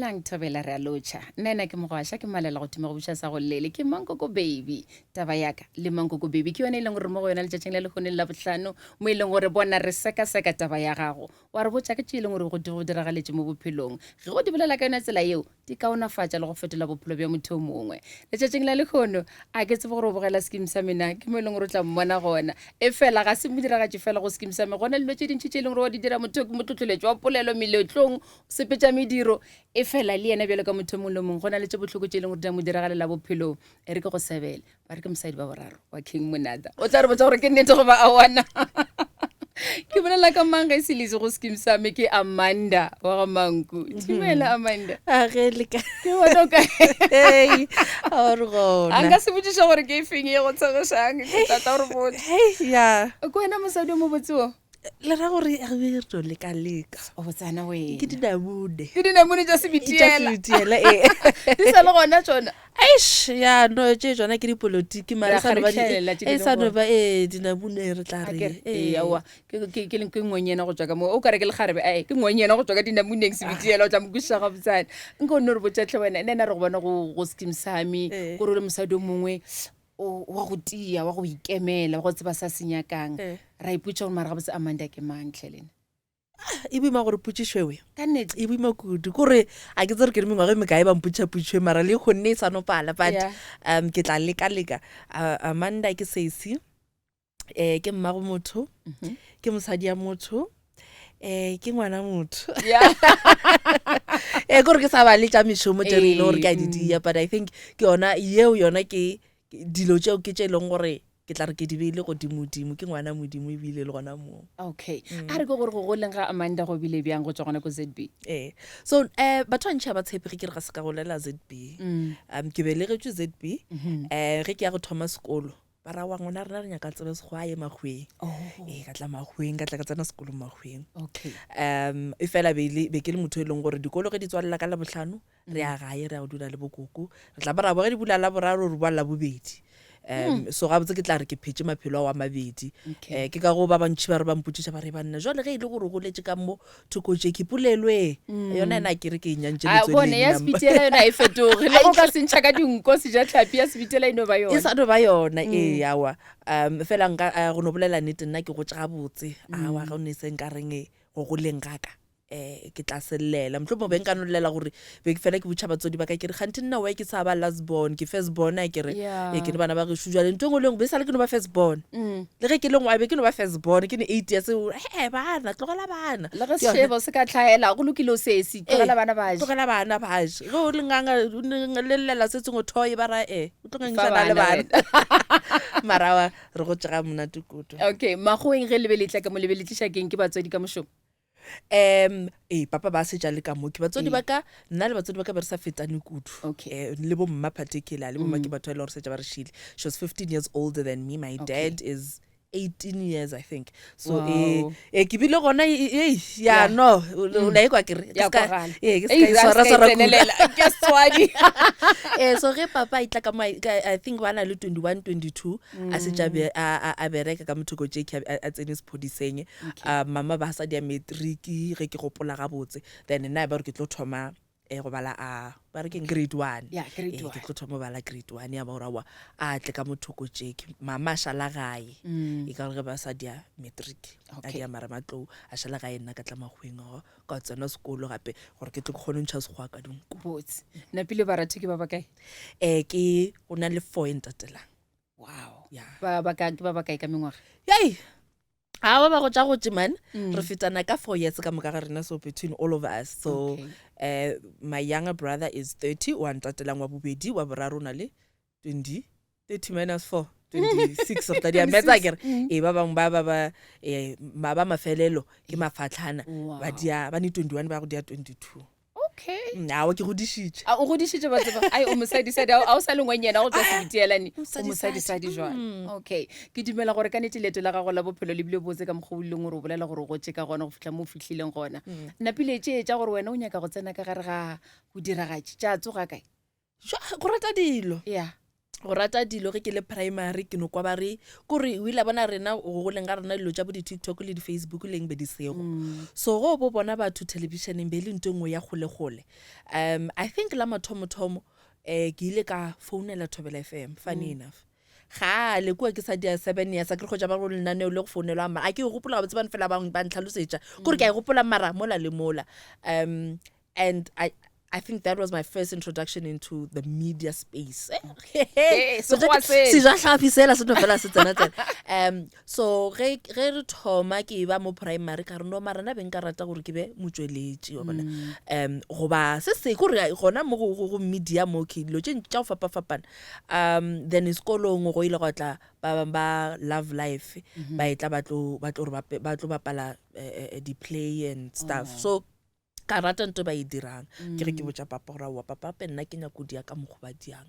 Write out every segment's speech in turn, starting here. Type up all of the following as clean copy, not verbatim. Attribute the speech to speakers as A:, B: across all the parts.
A: dumelang Thobela re a lotšha nna ke mogwasha ke malela go thuma go buša sa go lele ke Mankoko baby taba yaka le Mankoko baby ke yone e leng gore mo go yona letšatšing le lekgone la bohlano mo e leng gore bona re seka taba ya gago wa re botša ke tše e leng gore go diragaletše mo bophelong ge go di bolela ka yona tsela yeo di kaonafatša le go fetola bophelo bja motho o mongwe letšatšing la lekgono a ke tsebe gore o bogela skim sa mena ke mo e leng gore o tla mmona gona e fela ga se mo diragatše fela go skim sa me gona dilo tše dintšhi tše e leng gore wa di dira motlotloletšo wa polelo meletlong sepetša mediro e fela le yena bjale ka motho mongwe le mongwe go na le tše bohloko tše e leng gore di mo diragalela bophelong e re ke go sebele ba re ke mosadi ba boraro wa king monata o tla re botsa gore ke nnete go ba awana ke bolela ka mang ga e se lese go skim sa me ke Amanda wa ga Manku dumela Amanda
B: ge le ka
A: ke bona ka
B: a re gona
A: a nka se botšiša gore ke e feng ye go tshegešang ke tata gore botse
B: ya
A: ko wena mosadi o mo botse wo
B: le ra gore a be re tlo leka
A: o botsana wena
B: ke dinamune
A: ke dinamune tša sebitiela di sa le gona tsona
B: aish ya no tše tsona ke dipolotiki mara
A: Ya,
B: sa no ba
A: kgarikhelela tše di
B: sa no
A: leng
B: ba dinamune re tla re
A: eawa ke leng ke ngwenyena go tswa ka mo o kare ke le kgarebe ke ngwenyena go tswa ka dinamuneng sebitiela o tla mokwiša ga botsana nka o nne re botšatlhe wena nena re go bona go skim sami kore o le mosadi o mongwe wa go tia wa go ikemela wa go tseba sa senyakang ra ipotša gore mara ga botse Amanda ke mang tlhelena
B: e boima gore putsišwewe
A: ka nnete
B: e boima kudu kore a ke tsere ke re mengwaga e mekae ba mputšaputšwe mara le kgonne e sa no pala but ke tla leka Amanda ke sesi ke mmago motho ke mosadi ya motho ke ngwana motho kore ke sa ba le tša mešomo tše re ile gore ke a di dia but I think ke yona yona ke dilo tšeo ke tše e leng gore ke tla re ke di beile godimo-dimo ke ngwana modimo ebile le gona moo
A: okay a re ke gore go goleng ga Amanda go bile bjang go tswa gona ko ZB
B: so batho ba ntšha ba tshepege ke re ga se ka golela ZB ke belegetšwe ZB ge ke ya go thoma sekolo ba ra wa ngwana rena re nyaka tsebe sekgoa ye Makgweng ka tla Makgweng ka tla ka tsena sekolo Makgweng e fela be ke le motho e leng gore dikolo ge di tswalela ka Labohlano re ya gae re ya go dula le bokoko re tla ba ra boge di bula Laboraro re boa Labobedi so ga botse ke tla re ke phetse maphelo a mabedi ke ka go ba bantši ba re ba mpotšiša ba re banna jwale ge e le gore go letse ka mo thokotše ke polelwe yona ena ke re ke enyantše
A: bone ya sebitiela yona e fetoge le go ka sentšha ka dinko seja tlhapi ya sebitiela e no ba yona
B: e sa no ba yona yawa fela go no bolela nnete nna ke go tša botse awa ga o ne se nka reng go goleng gaka ke tla sellela motlho mo beng ka no lela gore be ke fela ke botšha batsodi ba ka ke re gante nna wa ke sa ba last born ke first born a ke re ke re bana ba ge shujwa le ntwe le be sa le ke no ba first born le ge ke le ngwa be ke no ba first born ke ne 8 years bana tlogela bana
A: le ge sebo se ka tlhaela go lokile o sesi tlogela bana ba
B: je ge o le nganga le lela se tsengwe thoy ba ra o tlogangisana le bana marawa re go tšega monate kudu
A: okay Makgweng ge lebeletla ka mo lebeletliša keng ke batswadi ka mošomo
B: papa ba setša le ka mo ke batswadi ba ka nna le batswadi ba ka ba re sa fetane kudu le bo mma particular le bo mma ke batho e le gore setša ba re šile she was 15 years older than me my dad is 18 years I think so ke bile gona ya no o la ekwa ke re
A: ke swadi
B: so ge papa itla ka I think bana le 21 22 a setša a bereka ka mothoko Jake a tsene sephodiseng mama ba sa dia matric ge ke gopola ga botse then nna ba re ke tlo thoma go bala ba re ke grade 1 ke tlo thoma bala grade 1 ya ba orawa a tle ka mothoko Jake mama shala gae e ka re ba sa dia matric a dia mara matlo a shala gae nna ka tla Makgweng ka tsena sekolo gape gore ke tle go kgone ntšha segwa ka dinko
A: botse na pile ba rathe ke ba ba kae
B: ke o na le 4 ntatelang
A: wow ba ba kae ka mengwaga
B: ba go tša gotse man re fetana ka 4 years ka moka ga rena so between all of us so my younger brother is 30 wa ntatelang wa bobedi wa boraro na le 30 minus 4 26 re tla di ametsa kere ba bang ba mafelelo ke mafatlhana ba ni 21 ba go dia 22 awa ke godišitše
A: o godišitše ba tseba o mosadisadi a o sa lengwenyena go tswa sebitielane o mosadisadi jwale okay ke dumela gore ka nete leeto la gago la bophelo le bile botse ka mokgwa o ileng gore o bolela gore o gotse ka gona go fitlha mo o fitlhileng gona napile tša gore wena o nyaka go tsena ka gare ga go diragatše tša tsoga kae
B: go rata dilo go rata dilo ge ke le primary ke no kwa ba re kore o ile bona rena go leng ga rena dilo tša bo di-TikTok le di-Facebook leng be di sego so go bo bona batho televisioneng be le nto ngwe ya gole I think la mathomo ke ile ka founela Thobela FM funny enough ga le kwa ke sa dia 7 years ke go ja ba go lenaneo le go founelwa ma a ke go gopola ba tsebang fela ba ntlhalosetša gore ke a gopola mara mola le mola and I think that was my first introduction into the media space. So ge re thoma ke ba mo primary ka re no mara na beng ka rata gore ke be motsweletši wa bona goba se gore gona mo go media mo ke lo tša go fapana then iskolong go ile go tla ba love life ba etla ba tlo bapala di play and stuff so ka rata nto ba e dirang ke re ke botša papa gore wa papa pe nna ke nyako dia ka mokgo ba diang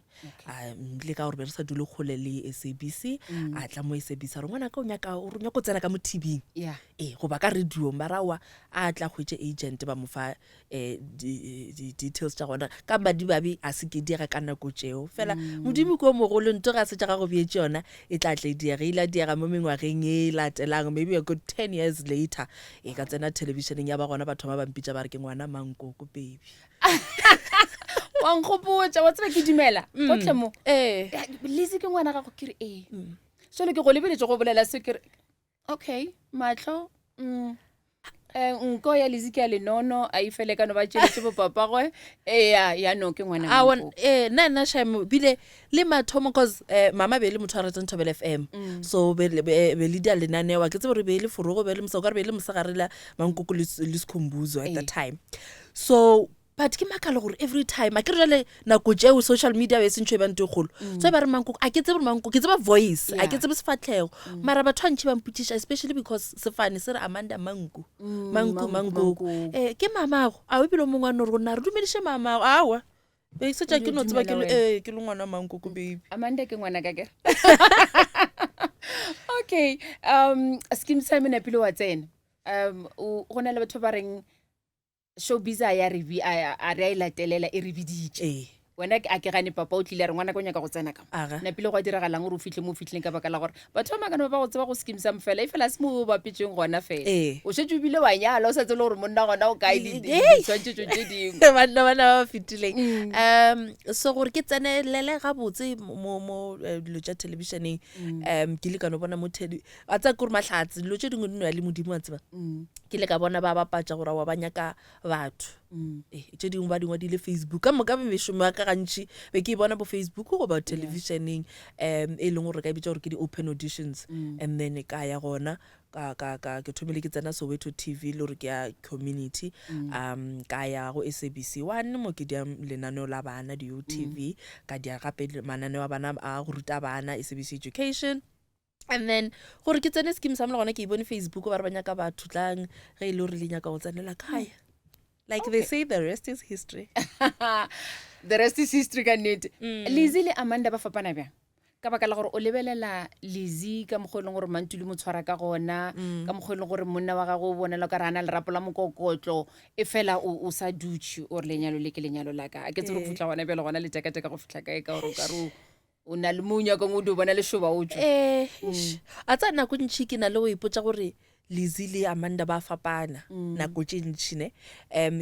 B: le ka gore be re sa dule kgole le SABC a tla mo SABC re ngwana ka o nyaka tsena ka mo TV go ba ka radio marawa a tla khwetse agent ba mo fa di details tša gona ka madibabi a se ke diega ka nako tšeo fela modimo ko mogolo nto ga se tša go beetse yona e tla tle diega ile diega mo mengwageng e latelang maybe a good 10 years later e ka tsena televisioneng ya ba gona batho ba mpitša ba re ke ngwana Mankoko baby
A: wa nkgopotša wa tseba ke dumela go tle mo Lizzy ke ngwana ga go kire so le ke go lebeletse go bolela se ke okay matlho nko ya Lizzy ke a lenono a ifele ka no ba tšeletse bo papa gwe ya no ke ngwana
B: nna shame bile le mathomo cause mama be le motho a ratang Thobela FM so be le dia lenanewa ke tsebe re be le forogo be le mosao ka re be le mosagarela Mankoko le Sikhumbuzo at the time so but ke makala gore every time a ke re nako tšeo social media be sentšho e bante kgolo so ba re Mankoko a ke tsebe Mankoko ke tseba voice a ke tsebe sefatlhego mara batho a ntšhi ba mpotšiša especially because sefane se re Amanda Mankoko ke mamago a o pele mongwe a no re gona re dumediše mamago awa be se tša ke no tseba ke le ngwana Mankoko baby
A: Amanda ke ngwana ka kere okay Skeem Simon a pele wa tsena go na le batho ba reng showbiz a re a latelela e re biditše wena a ke gane papa o tlile re ngwana ko nyaka go tsena ka na pele go a diragalang gore o fitlhe mo fitlheng ka baka la gore batho ba makana ba go tseba go Skeem Sam fela e fela se mo bapetšeng gona fela o šetse o bile wa nyala o sa tsele gore monna gona o kae ditshwantšhetšo tše dingwe
B: bana ba fetileng so gore ke tsenelele gabotse mo dilo tša televisioneng ke le ka no bona mo a tsa kore mahlatse dilo tše dingwe di no ya le modimo a tseba ke le ka bona ba bapatša gore wa ba nyaka batho tše dingwe ba dingwe di le Facebook ka moka mešomo ya ka gantši be ke bona bo Facebook goba televisioneng e leng gore ka bitša gore ke di-open auditions and then ka ya gona ke thomile ke tsena Soweto TV le gore ke ya community ka ya go SABC 1 mo ke dia lenaneo la bana di-UTV ka dia gape mananeo a bana a go ruta bana SABC Education and then gore ke tsene Skeem Sam le gona ke bone Facebook ba re ba nyaka batho tlang ge ile gore le nyaka go tsenela kaya like they say the rest is history
A: the rest is history ka nnete Lizzy le Amanda ba fapana bjang ka baka la gore o lebelela Lizzy ka mokgwa leng gore mantuli mo tshwara ka gona ka mokgwa leng gore monna wa gago o bonela ka rana le rapola mokokotlo e fela o sa dutse o re lenyalo le ke lenyalo la ka a ke tsere futla gona bjalo gona le teka go fitla kae ka gore ka ro o na le munya ka ngodi o bona le shoba o tswe
B: a tsa nako ntšhi ke na le go ipotsa gore Lizzy le Amanda ba fapana nako tše ntšhi ne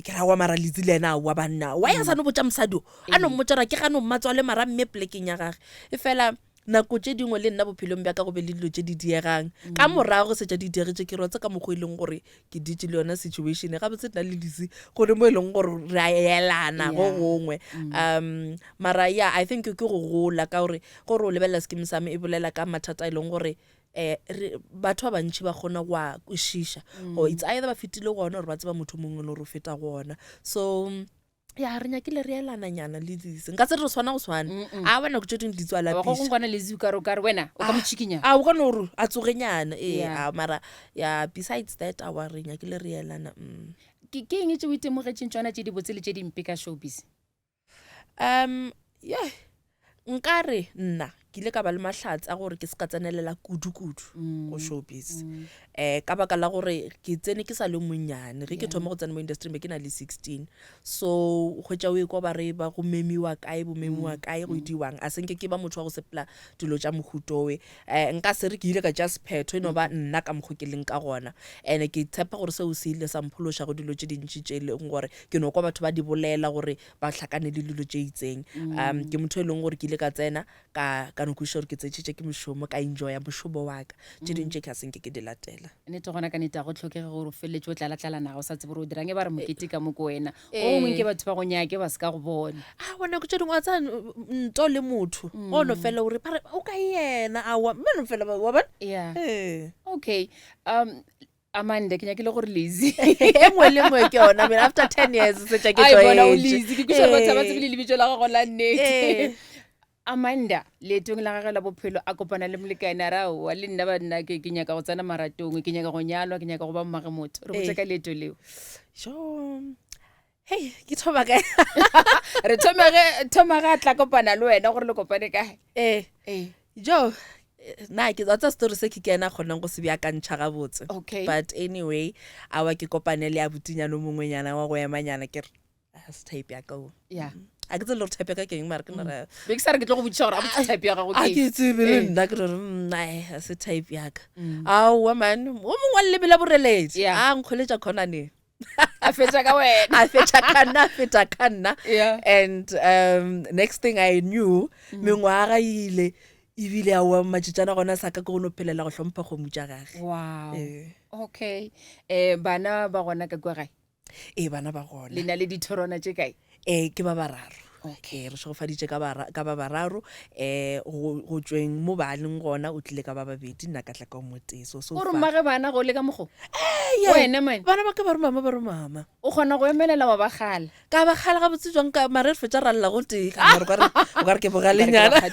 B: ke ra wa mara Lizzy le ena wa banna wa ya sa no botša mosadi a no mmotsara ke ga no mmatswa le mara mme plekeng ya gage e fela nako tše dingwe le nna bophelong bja ka go be le dilo tše di diegang ka morago se tša di diegetše ke rotse ka mokgwa e leng gore ke ditše le yona situation ga botse nna le Lizzy gore mo e leng gore re a elana go gongwe mara I think ke go gola ka gore o lebelela Skeem Sam e bolela ka mathata e leng gore batho ba bantši ba kgona go a kwešiša it's either ba fetile gona gore ba tseba motho mongwe le gore o feta gona so ya re nyakile re elana nyana le Lizzy nka se re swana go swana a bona go tše dingwe di tswa lapiša
A: go ngwana Lizzy ka re wena o ka motšhikinya
B: a o ka no gore a tsoge nyana mara besides that a wa re nyakile re elana
A: ke eng tše o itemogetšeng tšona tše di botse le tše dimpe ka showbiz
B: nkare nna ke ile ka ba le mahlatsi a gore ke se ka tsenelela kudu-kudu go showbiz ka baka la gore ke tsene ke sa le monnyane ge ke thoma go tsena mo industry be ke na le 16 so go tša o ekwa ba re ba go memiwa kae bo memiwa kae go diwang a senke ke ba motho wa go sepela dilo tša mohutowe nka se re ke ile ka just phetho eno ba nna ka mokgo ke leng ka gona and ke tshepa gore seo se ile sa mphološa go dilo tše dintši tše leng gore ke no kwa batho ba di bolela gore ba tlhakane le dilo tše itseng ke motho e leng gore ke ile ka tsena ka no kwiša gore ke tsetšitše ke mošomo ka enjoya mošomo wa ka tše dintše ke a senke ke di latela
A: nete gona ka nete a go tlhokege gore o feleletse o tlala-tlalanaga o sa tsebe gore o dirang e ba re mokete ka mo ko wena o ngwe ke batho ba go nyake ba se ka go bona
B: bona ko tše dingwe tsa nto le motho o no fela gore o ka yena awa mmeno fela wa bona
A: okay Amanda ke nyakile gore lazy
B: e nngwe le nngwe ke yona mena after 10 years se tša ke
A: bona o lazy ke kuša batho ba tsebile lebitso la gago la nnete Amanda leetong la gagwe la bophelo a kopana le molekane a ra wa le nna ba nna ke nyaka go tsena maratong ke nyaka go nyalwa ke nyaka go ba mmage motho re botse ka leeto leo
B: hey ke thoma kae
A: re thoma ga tla kopana le wena gore le kopane kae
B: jo na ke tsa story se ke kena kgonang go se bya ka ntšha ga botse but anyway awa ke kopane le a butinyano mongwenyana wa go emanyana ke as type ya go a ke tse lo type ka keng mara ke nna
A: be ke sa re ke tlo go butša gore a type ya ga go ke
B: a ke tsebe le nna ke re as type ya ka awa man o mongwe le bela boreledi a nkgoletša khonane
A: a fetša ka wena
B: a fetša ka nna and next thing I knew mengwaga ile ebile a wa matšitšana gona sa ka go no phelela go hlompha kgomo tša gage
A: wow okay bana ba gona ka kwa gae
B: bana ba gona
A: le na le dithorona tše kae
B: ke ba bararo re šogofaditše ka ba bararo go tsweng mo baneng gona o tlile ka ba babedi nna ka tla ka moteso
A: gore mmage bana go le ka mokgo
B: wena man bana ba ka ba re mama
A: o kgona go emelela wa bagala
B: ka bagala ga botse jwang ka mare re fetša ra lla go teka o ka re ke bogalenyana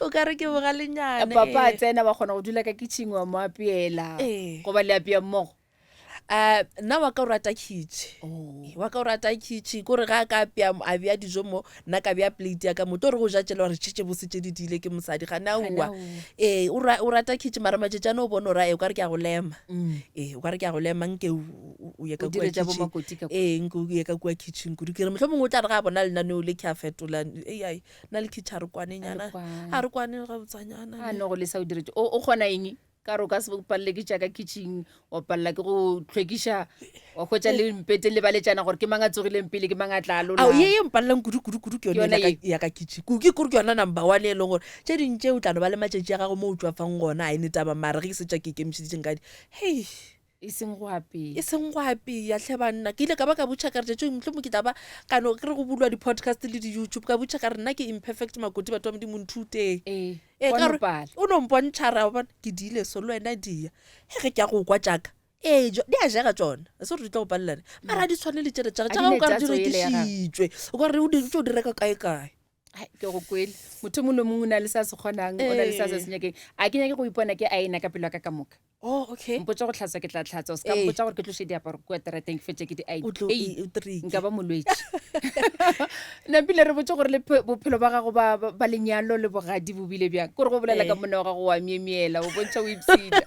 B: o ka re ke bogalenyana
A: papa a tsena ba kgona go dula ka kitšhing wa mo apeela go ba le apea mmogo
B: nna wa ka o rata kitšhi kore ga ka apea a bea dijo mo nna ka bea plate ya ka moto re go jatšela gore tšhetše bosetse di dile ke mosadi ga naua o rata kitšhi mara matšetšane o bone ora o ka re ke a go lema o ka re ke a go lema nke o ye ka kua kitšhin kudu ke re mohlho mongwe o tla re ga a bona lenaneo le ke a fetola na le kitšhi a re kwanenyana a re kwane ga botsanyana
A: a no go lesa o diretse o kgona eng ka ro ka se palle ke tša ka kitchen wa palla ke go tlhwekiša wa khotša le mpete le baletšana gore ke mang a tsogileng pele ke mang a tla lola
B: ye mpallang kudu ke yona ya ka kitchen ke ke yona number 1 e leng gore tše dintše o tla no ba le matšetši a gago mo o tswafang gona a ene taba mare ge se tša ke ikemišeditšeng ka hey
A: e seng go apea
B: ya hle banna ke ile ka ba ka butša ka re tšeo mohlho mo ke taba ka no ke re go bulwa di-podcast le di-youtube ka butša ka re nna ke imperfect makoti batho ba modimo nthuteng o no mpontšha ra bona ke diile so le wena dia ge ke ya go kwa tšaka di a jega tsona a se gore di tla go palelane mara di tshwane le tšere tšaga tšaga o ka re di rekišitšwe o ka re o di reka kae-kae
A: ke go kwele motho mo le mongwe o na le sa se kgonang o na le sa se senyakeng a ke nyake go ipona ke aena ka pelo ka ka moka mpotsa go tlhatswa ke tla tlhatswa o se ka mpotsa gore ke tlose diaparo kua terateng ke fetse ke di-8 nka ba molwetse napile re botse gore le bophelo ba gago ba lenyalo le bogadi bo bile bjang kore go bolela ka monna wa gago wa miemiela o bontšha o ipsila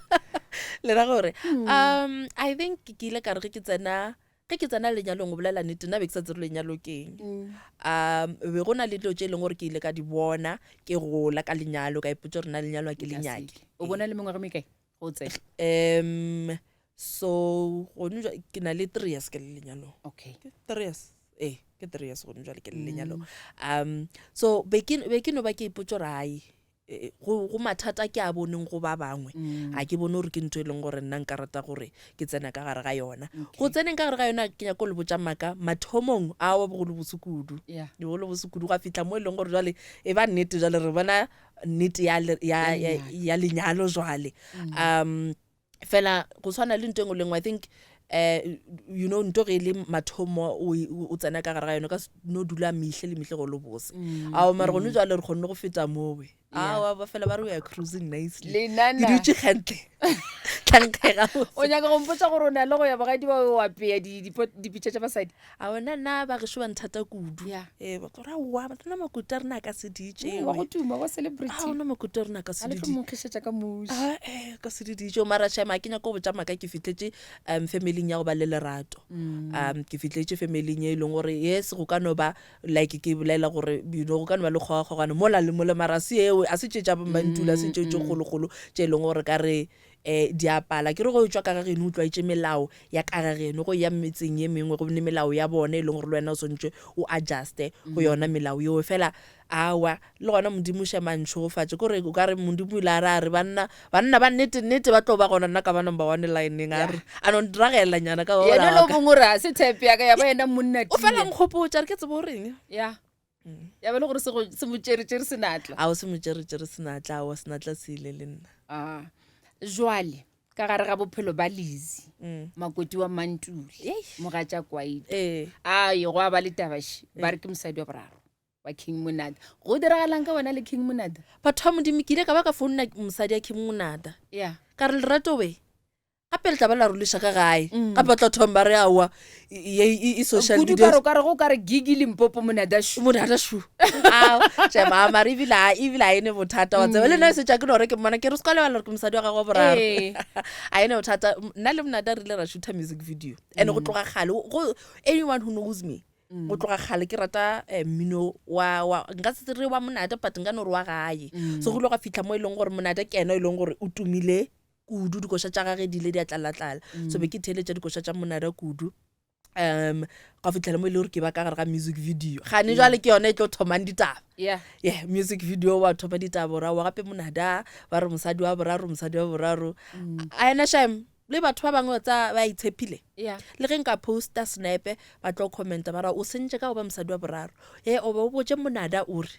B: le ra gore I think ke ile ka re ke tsena lenyalong o bolela nnete nna be ke sa tsere lenyalo keng be go na le dilo tše e leng gore ke ile ka di bona ke gola ka lenyalo ka ipotsa gore na lenyalo a ke lenyake
A: o bona le mengwe ga mekae go tsena
B: so gone ke na le 3 years ke le lenyalong 3 years ke 3 years gone jwale ke le lenyalong so be ke no ba ke ipotsa gore ai go mathata ke a boneng go ba bangwe a ke bone gore ke ntho e leng gore nna nka rata gore ke tsena ka gare ga yona go tseneng ka gare ga yona ke nyako le botša maka mathomong a wa bogolo bosukudu ga fitlha mo e leng gore jwale e ba nnete jwale re bona nnete ya lenyalo jwale fela go tshwana le ntho engwe lengwe I think nto ge le mathomo o tsena ka gare ga yone ka no dula mihle le mihle go le bose ao mare gone jwale re kgonne go feta mowe ba fela ba re we are cruising nicely
A: Le nana.
B: ke dutse gantle tlankega
A: o nyaka go mpotsa gore o na le go ya bogadi ba o apeya dipitša tša basadi
B: a ona nna ba gešo ba nthata kudu
A: Yeah.
B: ba kore aowa batona makuta a rena a ka se ditše
A: wa go tuma wa celebrity
B: a ona makuta a rena a ka se
A: a lefe
B: di
A: monkgišetša ka moši
B: ka se di ditše mara shema ke nyaka go botsa maka ke fitlhetse familing ya go ba le lerato ke fitlhetse familing e leng gore yes go ka no ba like ke bolela gore go ka no ba le kgogakgogano mola le mole mara se eo a se tše tša mantula se tše kgolokgolo tše e leng gore ka re diapala ke re go tswa ka ga geno utlwaetse melao ya ka ga geno go ya metseng ye mengwe go ne melao ya bone e leng gore le wena o swantse o adjuste go yona melao yeo fela awa le gona modimo shemantšho go fatse kore o ka re modimo ile a re a re banna ba nnete ba tlo ba gona nna ka ba number 1 lineng a re a no ndragela nyana ka
A: yena lo bongwe re a se tshepe ya ka ya ba ena monna
B: o fela nkgopotsa re ke tsebo reng
A: ya ya ba le gore se mo tšere senatla
B: a o se mo tšere senatla a o senatla se ile le nna
A: jwale ka gare ga bophelo ba Lizzy makoti wa Mantule mogatša kwaite ai go a ba le tabaši ba re ke mosadi wa boraro wa King Monada go diragalang ka wena le King Monada
B: batho ba modimo ke ile ka ba ka founna mosadi ya King Monada
A: ya
B: ka re lerato we gape le tla ba la roliša ka gae gape ba tla thomba re aowa e social media
A: ka re go ka re gigi Limpopo Monada shu
B: shema mara ebile a ene bothata wa tsebe le nna se tša ke no re ke mmona ke re se ka lebala gore ke mosadi wa gagwe wa boraro a ene bothata nna le Monada re ile ra shoota music video and go tloga gale anyone who knows me go tloga gale ke rata mmino wa nka se re wa Monada but nka no re wa gae so go ile ga fitlha mo e leng gore Monada ke ena e leng gore o tumile kudu dikoša tša gage di ile di a tlala so be ke theeletša dikoša tša Monada kudu ka fitlhela mo e le gore ke ba ka gare ga music video gane jwale ke yone e tlo thomang ditaba music video wa thopa ditaba borawa gape Monada ba re mosadi wa boraro a ena shame le batho ba bangwe tsa ba itshepile le ge nka posta snipe ba tlo commenta bara o sentse ka go ba mosadi wa boraro o ba o botse Monada o re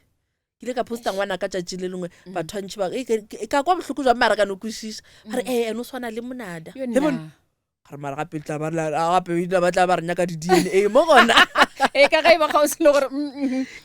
B: ke le ka posta ngwana ka tšatši le lengwe batho ntši ba ka kwa bohloko jwa mara ka no kwešiša a re eno swana le Monada gare mara gape ba tla ba re nyaka di-DNA mo gona
A: ka ga e ba kgaose le gore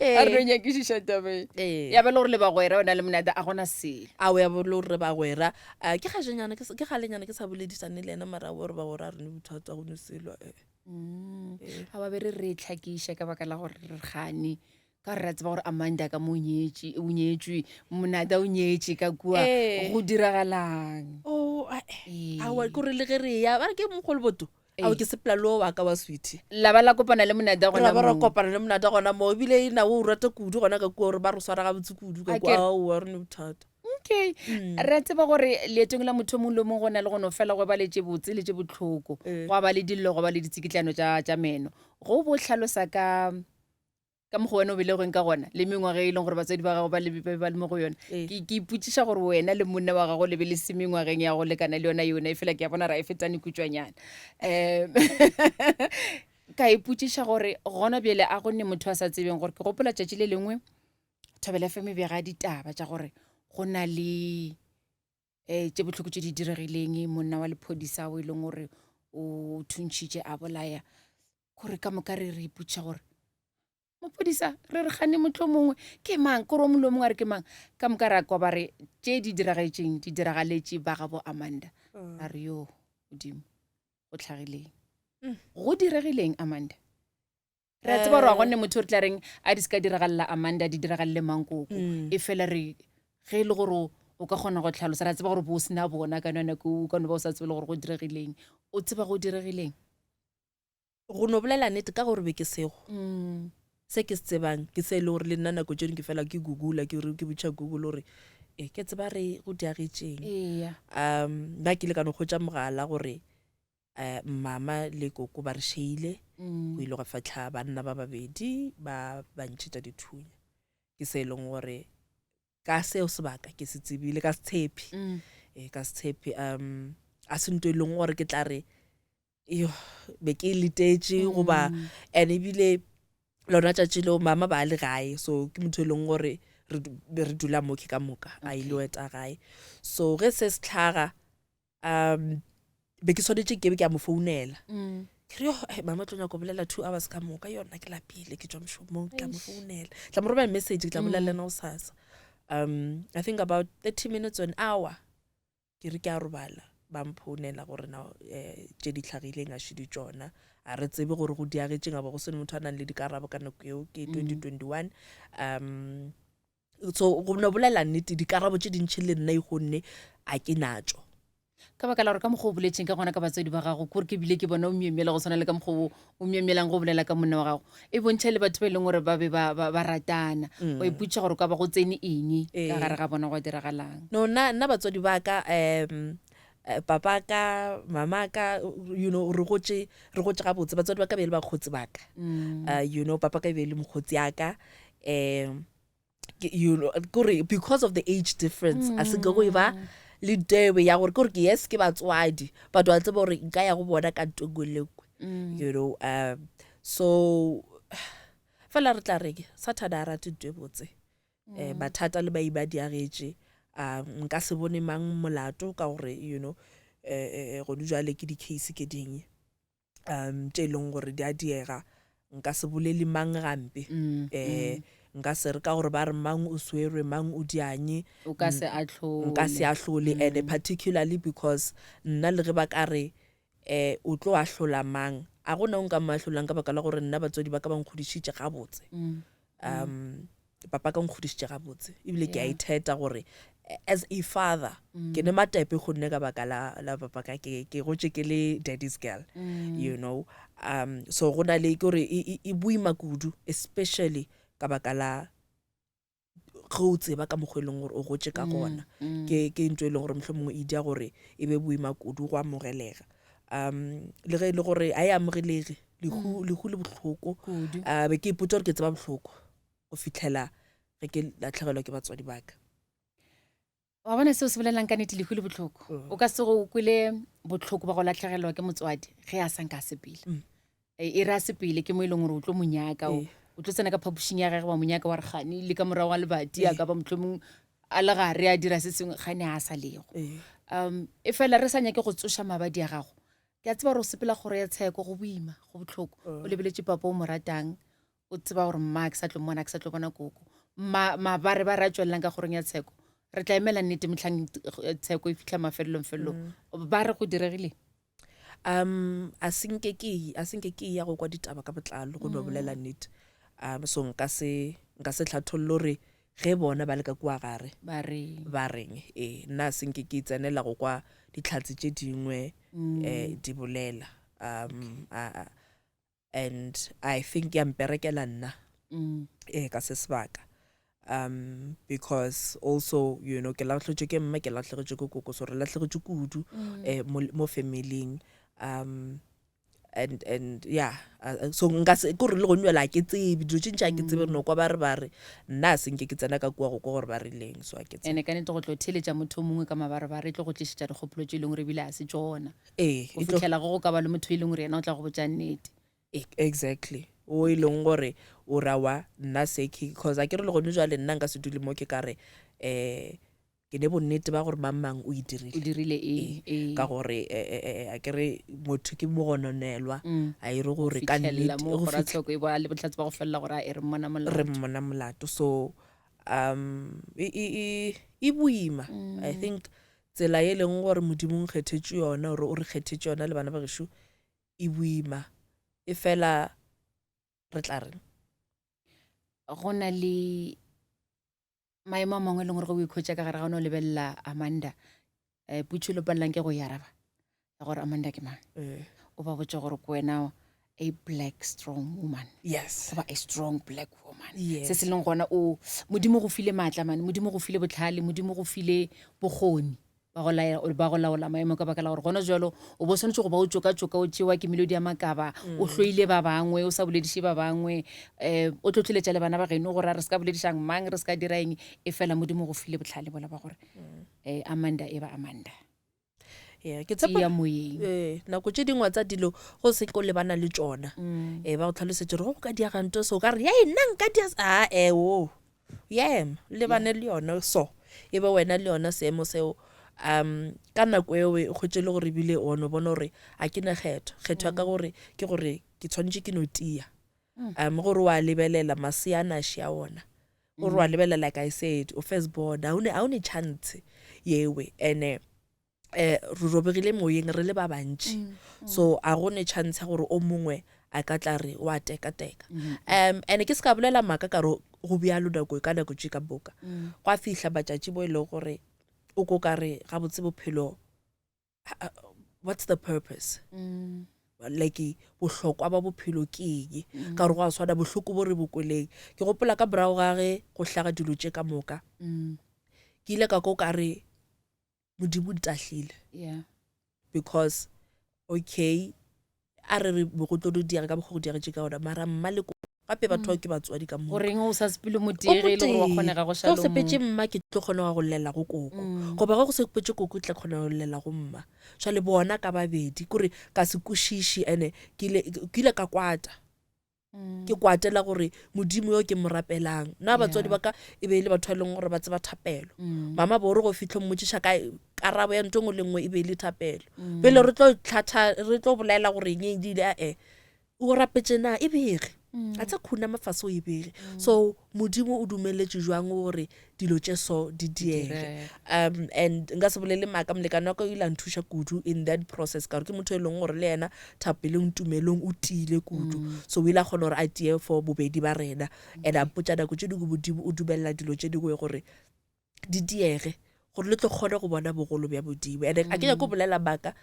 A: a re no nyakišiša tabe ya ba le gore le bagwera ona le Monada a gona sele
B: ao ya bo le gore bagwera ke galenyana ke sa boledisane le ena mara gore bagwera a rene bothata go ne selwa
A: ga ba be re tlhakiša ka baka la gore re gane ka re tseba gore Amanda ka mo o nyetswe Monada o nyetse ka kua go diragalang
B: awa kore le ge re ya ba re ke mogolo boto ao ke sepela lo wa ka wa sweet
A: la ba la kopana le Monada gona
B: ba ra kopana le Monada gona mo ebile ina o rata kudu gona ka kua gore ba re swara ga botse kudu ka kua a re ne bothata
A: okay re tseba gore leetong la motho mongwe le mongwe gona le gono fela go ba le tše botse le tše botlhoko go ba le dillo go ba le ditsikitlano tša meno go bo tlhalosa ka mokgwa wena o belegweng ka gona le mengwaga e leng gore batswadi ba gago ba le mo go yona ke ipotšiša gore wena le monna wa gago le be le se mengwageng ya go lekana le yona e fela ke ya bona ra e fetane kutswanyana ka ipotšiša gore gona bjele a gonne motho a sa tsebeng gore ke gopola tšatši le lengwe Thobela FM bega ditaba tša gore go na le tše bohloko tše di diregileng monna wa lephodisa o e leng gore o thuntšhitše a bolaya gore ka moka re ipotšiša gore maphodisa re gane motho mongwe ke mang kore o molo mongwe a re ke mang ka moka ra kwa ba re tše di diragaletše ba ga bo Amanda a re yo godimo go tlhagileng go diregileng Amanda re a tseba gore wa gonne motho re tla reng a di se ka diragalela Amanda di diragalle Mankoko e fela re ge e le gore o ka kgona go tlhalosa ra tseba gore bo o sena bona ka nona ko ka no ba o sa tsebe le gore go diregileng o tseba go diregileng
B: go no bolela nnete ka gore be ke sego se ke se tsebang ke se le gore le nna nako tšeno ke fela ke google ke botša google gore ke tseba re go diagetseng nna ke ile ka no kgotša mogala gore mama le koko ba re sheile go ile go fatlha banna ba babedi ba ntšhetša dithunya ke se e leng gore ka seo sebaka ke se tsebile ka se tshepe a se nto e leng gore ke tla re be ke letetše goba and ebile lona tšatši leo mama ba le gae so ke motho e leng gore re dula moke ka moka a ile weta gae so ge se se tlhaga be ke swanetše ke be ke a mo founela ke re mama tlo nyako bolela 2 hours ka moka yona ke lapile ke tšwa mošomong ke tla mo founela tla mo romela message ke tla bolela lena o sasa I think about 30 minutes or an hour ke re ke a robala ba mphounela gore na tse di tlhagileng a shidi tsona a re tsebe gore go diagetseng a ba go sene motho a nang le dikarabo ka nako eo ke 2021 so go no bolela nnete dikarabo tse dintšhi le nna e gonne a ke natso
A: ka baka la gore ka mokgwa o boletseng ka gona ka batswadi ba gago kore ke bile ke bona o mmemela go tshwana le ka mokgwa o mmemelang go bolela ka monna wa gago e bontšha le batho ba e leng gore ba be ba ratana o iputša gore ka ba go tsene eng ka gare ga bona go diragalang
B: no nna batswadi ba ka papa ka mama ka you know re gotse ga botse batswadi ba ka be le ba khotsi ba ka you know papa ka be le mokgotsi ya ka you know because of the age difference as go ba le dewe ya gore ke yes ke batswadi but wa tseba gore nka ya go bona ka ntongolekwe you know so fela re tla reke Saturday ra twe botse bathata le ba ibadi a getse nka se bone mang molato ka gore you know go dijale ke di case ke ding tse leng gore di a diega nka se bolele mang gampe nka se re ka gore ba re mang o swerwe mang o dianye
A: o ka se
B: ahlole and particularly because nna le ge ba ka re o tlo ahlola mang a gona o nka mahlolang ka baka la gore nna batswadi ba ka ba nkgodisitse ga botse papa ka nkgodisitse ga botse ebile ke a itheta gore as a father ke ne matepe go nne ka baka la papa ka ke gotse ke le daddy's girl you know so gona le gore e buima kudu especially ka baka la go tseba ka mogweleng gore o gotse ka gona ke ntwe le gore mohlomongwe e dia gore e be buima kudu go amogelega le ge le gore a e amogelege le le botlhoko be ke ipotsa gore ke tseba botlhoko go fitlhela ge ke latlhegelwa ke batswadi ba ka
A: wa bona se o se bolelang ka nnete le le botlhoko o ka se go kwele botlhoko ba go latlhegelwa ke motswadi ge a sanka sepele e ra sepele ke mo ile gore o tlo monyaka o tlo tsena ka phapušing ya gage wa monyaka wa re gane le ka morago wa lebati a ka ba motlhomong a le gare a dira se sengwe gane a sa lego e fela re sa nyake go tsoša mabadi a gago ke a tseba gore o sepela gore ya tsheko go boima go botlhoko o lebeletse papa o mo ratang o tseba gore mma ke sa tlo mona ke sa tlo bona koko mabare ba ra tswelelang ka goreng ya tsheko re tla emela nnete motlhang tsheko e fitlha mafelelong ba re go diregile
B: a senke ke ya go kwa ditaba ka botlalo go no bolela nnete so nka se tlhathollo re ge bona ba le ka kwa gare ba reng nna senke ke tsenela go kwa ditlhatsi tše dingwe di bolela and I think ya mperekela nna ka se sebaka because also you know ke latlhetswe ke mma ke latlhetswe ke koko so re latlhetswe kudu mo familing and yeah so nka se go re le go nwela ke tsebe dilo tšintša ke tsebe no kwa ba re nna senke ke tsena ka kwa go gore ba rileng so a ke tsene
A: ene ka nete go tlo theletša motho mongwe ka mabare ba re tlo go tlišetša dikgopolo tše leng re bile a se tsona go fitlhela go ka ba le motho e leng gore yena o tla go botša nnete
B: exactly o e leng gore o rawa nna seki because a ke re le gone jwa le nna nka se dule mo ke kare ke ne bonnete ba gore mamang o
A: dirile
B: ka gore a ke re motho ke mogononelwa a e re gore ka nnete
A: go ratshoko e ba le botlhatsi ba go felela gore a re
B: mmona molato so e buima I think tsela e leng gore modimo o kgethetše yona gore o re kgethetše yona le bana ba gešo e buima e fela re tla reng
A: go na le maemo a mangwe e leng gore go o ikhwetša ka gare ga o ne o lebelela Amanda putšo le palelang ke go yaraba ya gore Amanda ke mang o ba botse gore ko wena a black strong woman
B: yes
A: goba a strong black woman se se leng gona o modimo go file maatla mane modimo go file botlhale modimo go file bokgoni ba go laola maemo ka baka la gore gona jalo o bo tshwanetse go ba o tsoka o tšewa ke melodi ya makaba o hloile ba bangwe o sa bolediše ba bangwe o tlo tloletša le bana ba geno gore re se ka boledišang mang re se ka dira eng e fela modimo go file botlhale bola ba gore Amanda e ba Amanda
B: ke tsepa moyeng nako tše dingwe tsa dilo go se ko lebana le tsona ba go tlhalosetse gore go ka diaganto so ka re nna nka dia lebane le yona so e ba wena le yona seemo seo ka nako eo e khotse le gore bile ono bona gore a ke na kgetho ya ka gore ke gore ke tshwanetse ke no tia gore wa lebelela maseana a shia ona o re wa lebela like I said o first born a one chance yewe ene re robegile moyeng re le ba bantši so a gone chance ya gore o mongwe a ka tla re wa teka and ke se ka bolela maka ka re go bjalo nako ka nako tše ka boka go a fihla batšatši bo e le gore o ko ka re ga botse bophelo what's the purpose like bohlokwa ba bophelo ke eng ka re go a swana bohloko bo re bokweleng ke gopola ka morago ga ge go hlaga dilo tše ka moka ke ile ka ko ka re modimo ntahlile because okay a re go tlo diega ka go diega tše ka ona mara mma le gape batho ke batswadi ka mo
A: goreng o sa sepele motiege le go kgonega go
B: shalom go sepetse mma ke tlo kgona go llela go koko go ba go sepetse koko tla kgona go llela go mma swa le bona ka babedi kore ka se kushishi ene ke ile ka kwata ke kwatela gore modimo yo ke morapelang na batswadi ba ka e be ile batho le gore ba tseba thapelo mama bo re go fitlho mmotšiša ka karabo ya ntongo le nngwe e be ile thapelo pele re tlo bolela gore eng dile o rapetse na e bege a tsa khuna mafase o e bege so modimo o dumeletse jwang gore dilo tše so di diege and nka se bolele maaka molekana ka ile nthusha kudu in that process ka re ke motho e leng gore le yena thapeleng tumelong o tile kudu so o ile a kgona gore a tie for bobedi ba rena and a potša nako tše dingwe modimo o dumelela dilo tše dingwe gore di diege gore le tlo kgone go bona bogolo bja modimo and a ke ya go bolela maaka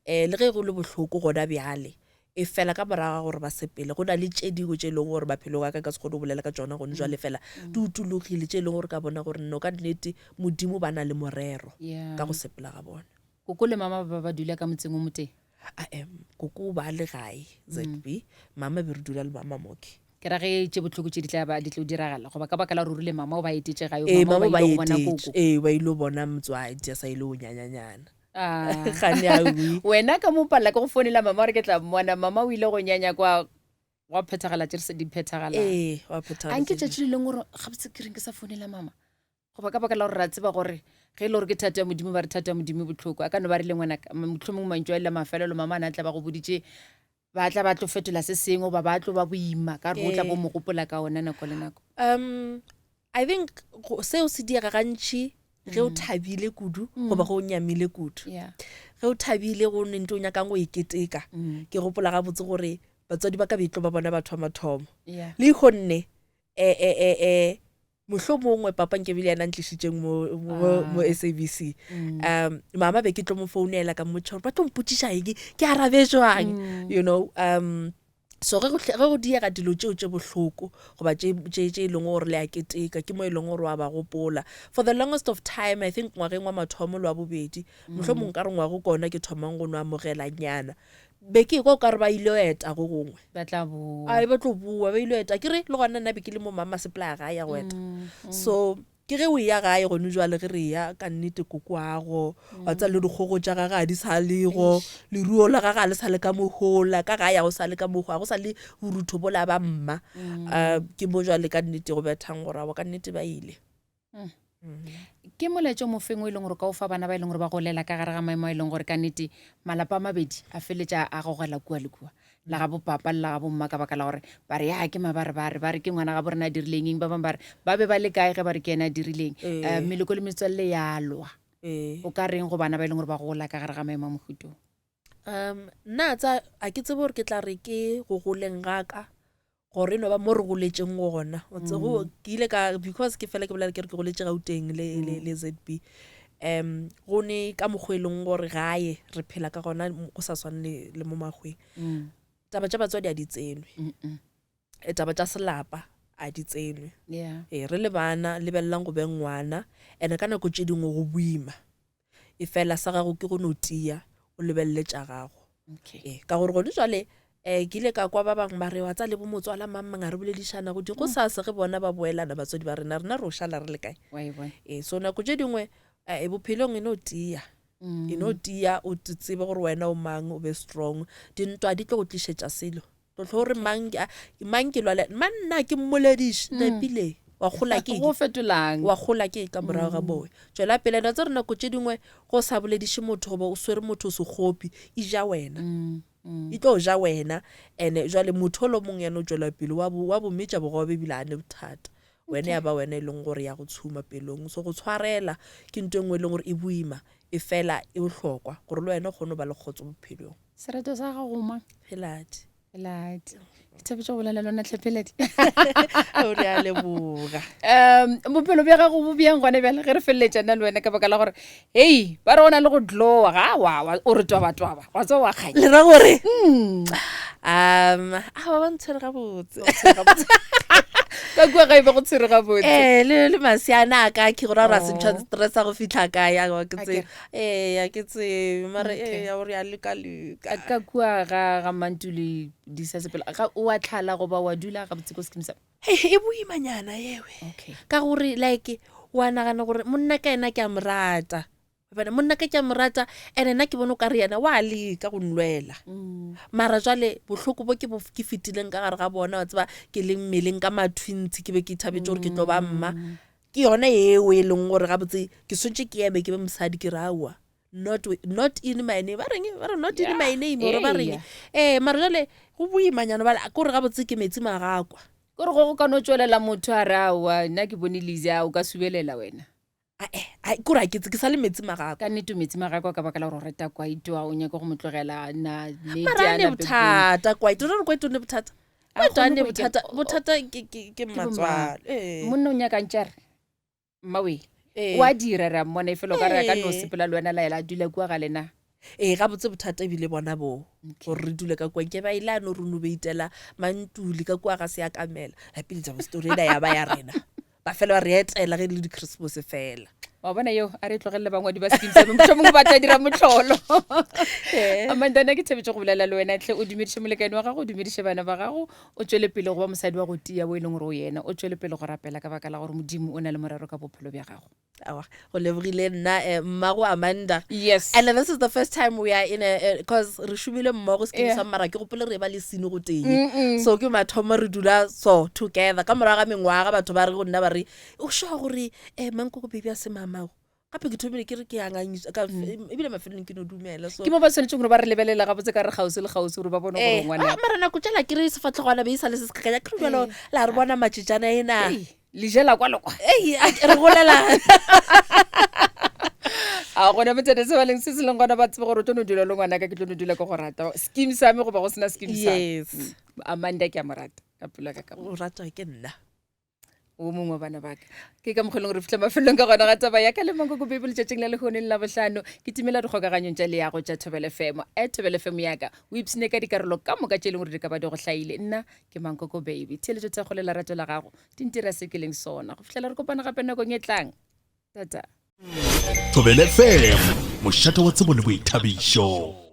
B: le ge go le bohloko gona bjale e fela ka moraga gore ba sepele go na le tše dingwe tše e leng gore maphelo ga ka se kgone go bolela ka tsona gone jwale fela di utologile tše e leng gore ka bona gore nno ka nnete modimo ba na le morero ka go sepela ga bona
A: koko le mama ba dula ka motseng o moteng
B: koko ba le gae ZB mama be re dula le mama moke
A: ke ra ge tše botlhoko tše di tlo diragala go ba ka baka la ruri le mama o ba etetse ga yo
B: mama ba etetse ba ile bona motswadi a sa ile o nyanyanyana
A: wena ka mo palela ke go founela mama gore ke tla mmona mama o ile go nyanya kwa wa phethagala tše se di phethagala a nke tšatši le leng gore ga botse ke reng ke sa founela mama go ba ka baka la gore ra tseba gore ge e le gore ke thata ya modimo ba re thata ya modimo botlhoko a ka no ba re le ngwana motlho mongwe mantšwa e le mafelelo mama a na tla ba go boditše ba tla ba tlo fetola se sengwe ba tlo ba boima ka re o tla bo mo gopola ka ona nako le nako
B: I think seo se diega gantši ge o thabile kudu go ba go nyamile kudu ge o thabile go ne nto nyakang go iketeka ke gopola ga botse gore batswadi ba ka betlo ba bona batho ba mathomo le gonne mohlomongwe papa nkebile yana ntlišitšeng mo SABC mama be ke tlo mo founela ka mmotša gore ba tlo mpotšiša eng ke arabe jwang you know so ge go diega dilo tšeo tše bohloko goba tše e leng gore le a keteka ke mo e leng gore wa ba gopola for the longest of time I think ngwageng wa mathomo le wa bobedi mohlomong ka re ngwago kona ke thomang go no amogela nyana be ke go ka re ba ile eta go gongwe
A: ba tla bua
B: ba tlo bua ba ile eta ke re le gona nna be ke le mo mama supply ga ya go eta so ke ge o ya gae gone jwale ge re ya ka nnete koko ago wa tsa le dikgogo tša gaga di sa lego leruo la gaga le sa le ka mohola ka ga ya go sa le ka mogoa go sa le borutho bola ba mma ke mo jwale ka nnete go bethang gore ka nnete ba ile
A: ke moletšo mofeng o e leng gore ka o fa bana ba e leng gore ba golela ka gare ga maemo a e leng gore ka nnete malapa a mabedi a feletša a gogela kua le kua la ga bopapa le la ga bomma ka baka la gore ba re ya ke mabare ba re ke ngwana ga borena a dirileng eng ba bangwe ba be ba le kae ge ba re ke ena a dirileng meleko le metswalle ya lwa o ka reng go bana ba e leng gore ba gola ka gare ga maemo a mogutong
B: nna tsa a ke tsebe gore ke tla re ke go goleng gaka gore no ba mo re goletšeng gona ke ile ka because ke fela ke bolela ke re ke goletše Gauteng le ZB go ne ka mokgweleng gore gae re phela ka gona go sa swane le mo magweng taba tša batswadi a di tsenwe taba tša selapa a di tsenwe re le bana lebelelang go beng ngwana ene ka nako tše dingwe go boima e fela sa gago ke go no tia o lebelele tša gago ka gore gone jwale ke ile ka kwa ba bangwe ba re wa tsa le bo motswala mang a re boledišana go di go sa se ge bona ba boelana batswadi ba rena ro šala re le kae so nako tše dingwe bophelong e no tia o tsebe gore wena o mang o be strong dintwa di tlo go tlišetša selo tlo gore mang ke lwale manna ke mmolediše nepile wa gola ke ka morago ga boe tšwela pele na tse re nako tše dingwe go sa bolediše motho goba o swere motho sekgopi e ja wena e tlo ja wena ene jwale motho lo mong yana o tšwela pele wa bometša bogobe bila ane bothata wena ya ba wena e leng gore ya go tshuma pelong so go tshwarela ke ntho engwe e leng gore e buima e fela e bohlokwa gore le wena o kgone ba le kgotso bophelong
A: serato sa gago mang
B: helati
A: ke thabetša go bolela lona tlhepeledi
B: o re a leboga
A: bophelo bja gago bo bjang gone bjale ge re feleletšana le wena ka baka la gore hei ba re go na le go dlowa ga wa o re twabatwaba wa tsa wa kganya
B: le ra gore a ba bantshwere gabotse
A: ka kua ga e be go tshwere gabotse
B: le masiana a ka ke gore a se ntšha stressa go fitlha ka ya ke tse mare ya gore ya leka
A: ka kua ga mantule di sa sepela ga o a tlhala goba wa dula ga botse ko skim sa
B: e boimanyana yewe ka gore like wa nagana gore monna ka ena ke a morata monna ka ke a morata ene nna ke bone o ka re yena wa leka go nlwela mara jwale bohloko bo ke fetileng ka gare ga bona wa tseba ke leng mmeleng ka mathwintshi ke be ke thabetse gore ke tlo ba mma ke yona eo e leng gore gabotse ke swetse ke eme ke be mosadi ke raua not in my name ba re not in my name gore ba reng mara jwale go boimanyana ba ke gore gabotse ke metsi magakwa
A: kore go ka no tswelela motho a raua nna ke bone lisa o ka subelela wena
B: kore ke sa le metsi magako
A: ka nnete metsi magako ka baka la gore o reta kwaito a o nyaka go motlogela
B: marane bothata kwaito re kwaito ne bothata ke matswalo
A: monna o nyakantšare mmawe wa dira ra mmona e felo ka re ka no sepela le wena laela a dula kua ga lena
B: ga botse bothata ebile bona bo gore re dule ka kwa ke ba ilane re no beitela mantuli ka kwa ga se ya kamela la pele tsa story ya ba ya rena ba fela re etela ge le di Christmas fela
A: wa bona yo a re tlogelle bangwadi ba skimsa motho mongwe ba tla dira motlholo amandana ke tshebetse go bolela le wena tle o dumediše molekane wa gago o dumediše bana ba gago o tswele pele go ba mosadi wa go tia bo e leng gore o yena o tswele pele go rapela ka baka la gore modimo o na le morero ka bophelo bja gago
B: go lebogile nna mmago Amanda
A: yes
B: and this is the first time we are in a because re shumile mmogo skimsa mara ke gopole re ba le sine go teng so ke mathomo re dula so together ka moraga mengwaga batho ba re go nna ba re o sure gore manko go baby a se mama gape ke thomile ke re ke anganyisa ka ebile mafelong ke no dumela so
A: ke mo ba tshwanetse gore ba re lebelela ga botse ka re gausi le gausi gore ba bone gore ngwana
B: mara nako tsela ke re sefatlhogwana be isa le se sekakanya ke re jalo la re bona matšitšana ena
A: le jela kwa lokwa
B: re golela
A: a gona botsene se ba leng se se leng gona ba tsebe gore o tlo no dula le ngwana ka ke tlo no dula ka go rata scheme sa me go ba go sena scheme sa Amanda ke a morata ka pula ka
B: o rata ke nna
A: o mongwe bana baka ke ka mogolong re fitlha mafelong ka gona ga taba ya ka le mango go bebele tšatšing la legoneng la bohlano ke timela dikgokaganyong tša leago tša Thobela FM Thobela FM yaka o ipsine ka dikarolo ka moka tše leng gore di ka ba di go hlaile nna ke Mankoko baby theeletšo tša kgole lerato la gago di ntira se ke leng sona go fitlhela re kopana gape nakong e tlang tata
C: Thobela FM mošate wa tsebo le boithabišo.